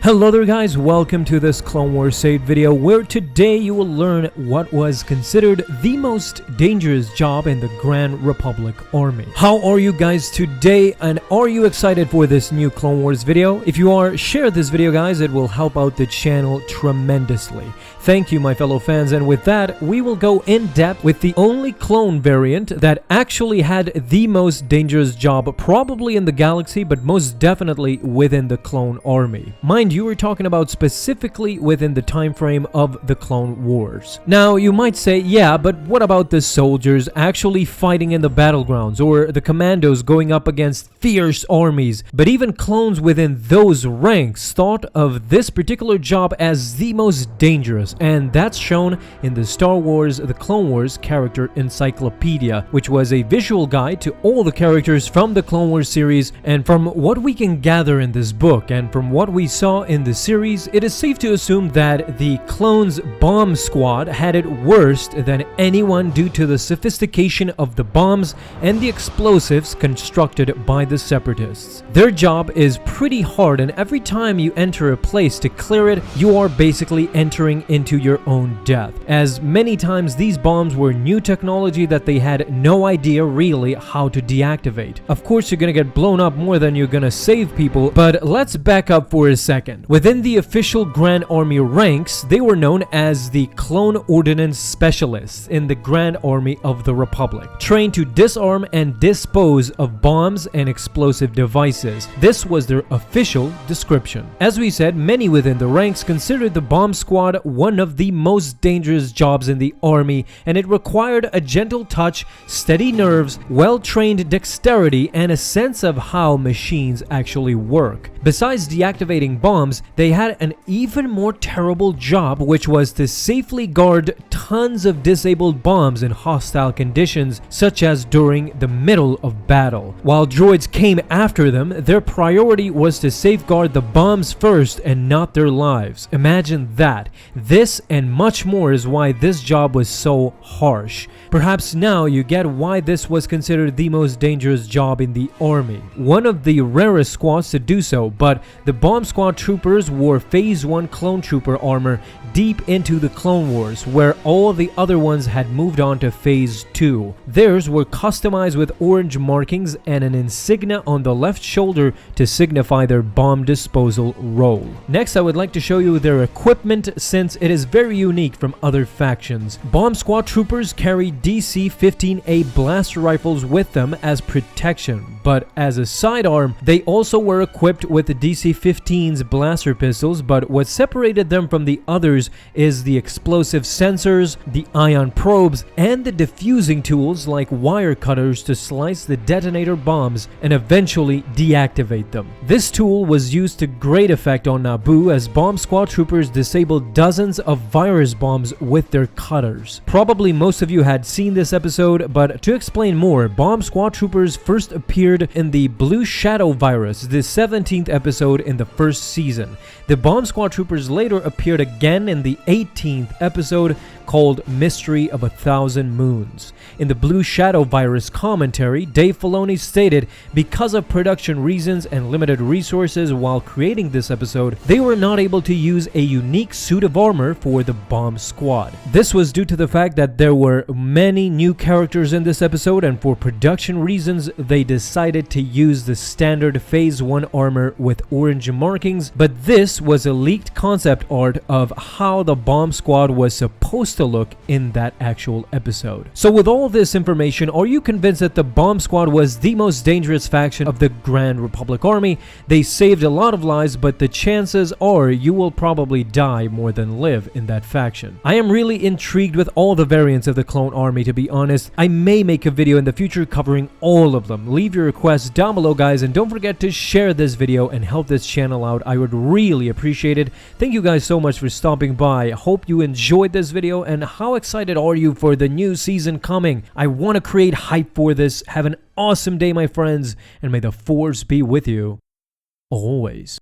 Hello there guys, welcome to this Clone Wars saved video where today you will learn what was considered the most dangerous job in the Grand Republic Army. How are you guys today, and are you excited for this new Clone Wars video? If you are, share this video guys, it will help out the channel tremendously. Thank you my fellow fans, and with that we will go in depth with the only clone variant that actually had the most dangerous job probably in the galaxy, but most definitely within the clone army. Mind you, we're talking about specifically within the time frame of the Clone Wars. Now you might say, yeah, but what about the soldiers actually fighting in the battlegrounds, or the commandos going up against fierce armies? But even clones within those ranks thought of this particular job as the most dangerous, and that's shown in the Star Wars The Clone Wars Character Encyclopedia, which was a visual guide to all the characters from the Clone Wars series. And from what we can gather in this book and from what we saw in the series, it is safe to assume that the clones' bomb squad had it worse than anyone due to the sophistication of the bombs and the explosives constructed by the separatists. Their job is pretty hard, and every time you enter a place to clear it, you are basically entering into your own death, as many times these bombs were new technology that they had no idea really how to deactivate. Of course you're gonna get blown up more than you're gonna save people, but let's back up for a second. Within the official Grand Army ranks, they were known as the Clone Ordnance Specialists in the Grand Army of the Republic, trained to disarm and dispose of bombs and explosive devices. This was their official description. As we said, many within the ranks considered the bomb squad one of the most dangerous jobs in the army, and it required a gentle touch, steady nerves, well-trained dexterity, and a sense of how machines actually work. Besides deactivating bombs, they had an even more terrible job, which was to safely guard tons of disabled bombs in hostile conditions, such as during the middle of battle. While droids came after them, their priority was to safeguard the bombs first and not their lives. Imagine that. This and much more is why this job was so harsh. Perhaps now you get why this was considered the most dangerous job in the army. One of the rarest squads to do so, but the bomb squad troopers wore Phase 1 clone trooper armor deep into the Clone Wars, where all the other ones had moved on to Phase 2. Theirs were customized with orange markings and an insignia on the left shoulder to signify their bomb disposal role. Next, I would like to show you their equipment, since it is very unique from other factions. Bomb squad troopers carry DC-15A blaster rifles with them as protection, but as a sidearm, they also were equipped with the DC-15's blaster pistols, but what separated them from the others is the explosive sensors, the ion probes, and the diffusing tools like wire cutters to slice the detonator bombs and eventually deactivate them. This tool was used to great effect on Naboo, as bomb squad troopers disabled dozens of virus bombs with their cutters. Probably most of you had seen this episode, but to explain more, bomb squad troopers first appeared in the Blue Shadow virus, the 17th episode in the first season. The bomb squad troopers later appeared again in the 18th episode called Mystery of 1,000 Moons. In the Blue Shadow virus commentary, Dave Filoni stated because of production reasons and limited resources while creating this episode, they were not able to use a unique suit of armor for the bomb squad. This was due to the fact that there were many new characters in this episode, and for production reasons they decided to use the standard Phase 1 armor with orange markings, but this was a leaked concept art of how the bomb squad was supposed to look in that actual episode. So with all this information, are you convinced that the bomb squad was the most dangerous faction of the Grand Republic Army? They saved a lot of lives, but the chances are you will probably die more than live in that faction. I am really intrigued with all the variants of the clone army, to be honest. I may make a video in the future covering all of them. Leave your requests down below guys, and don't forget to share this video and help this channel out. I would really appreciate it. Thank you guys so much for stopping by. Hope you enjoyed this video, and how excited are you for the new season coming? I want to create hype for this. Have an awesome day my friends, and may the force be with you always.